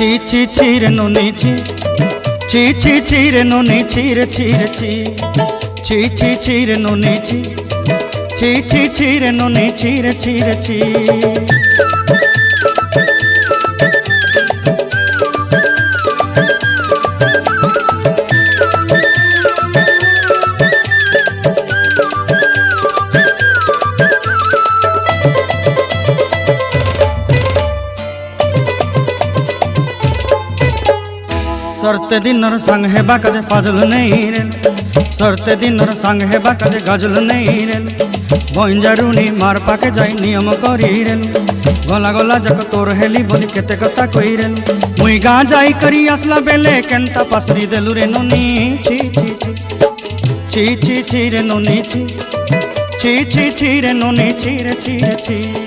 ছি ছি ছি রে নুনি ছি ছি ছি ছি রে নুনি ছি রে ছি রে ছি ছি ছি ছি রে নুনি ছি ছি ছি ছি রে নুনি ছি রে ছি রে ছি। सरते दिनर संग हेबा काजे फाजल नहीं रेल सरते दिनर संग हेबा काजे गजल नहीं रेल बंजारुनी मार पाके जाई नियम करी रेल गला गला जक तोर हेली बोली केते कथा कई रेल मुई गा जाई करी असला बेले केंता पासरी देलु रे नुनी छी छी छी छी छी रे नुनी छी छी छी छी रे नुनी छी रे छी रे छी।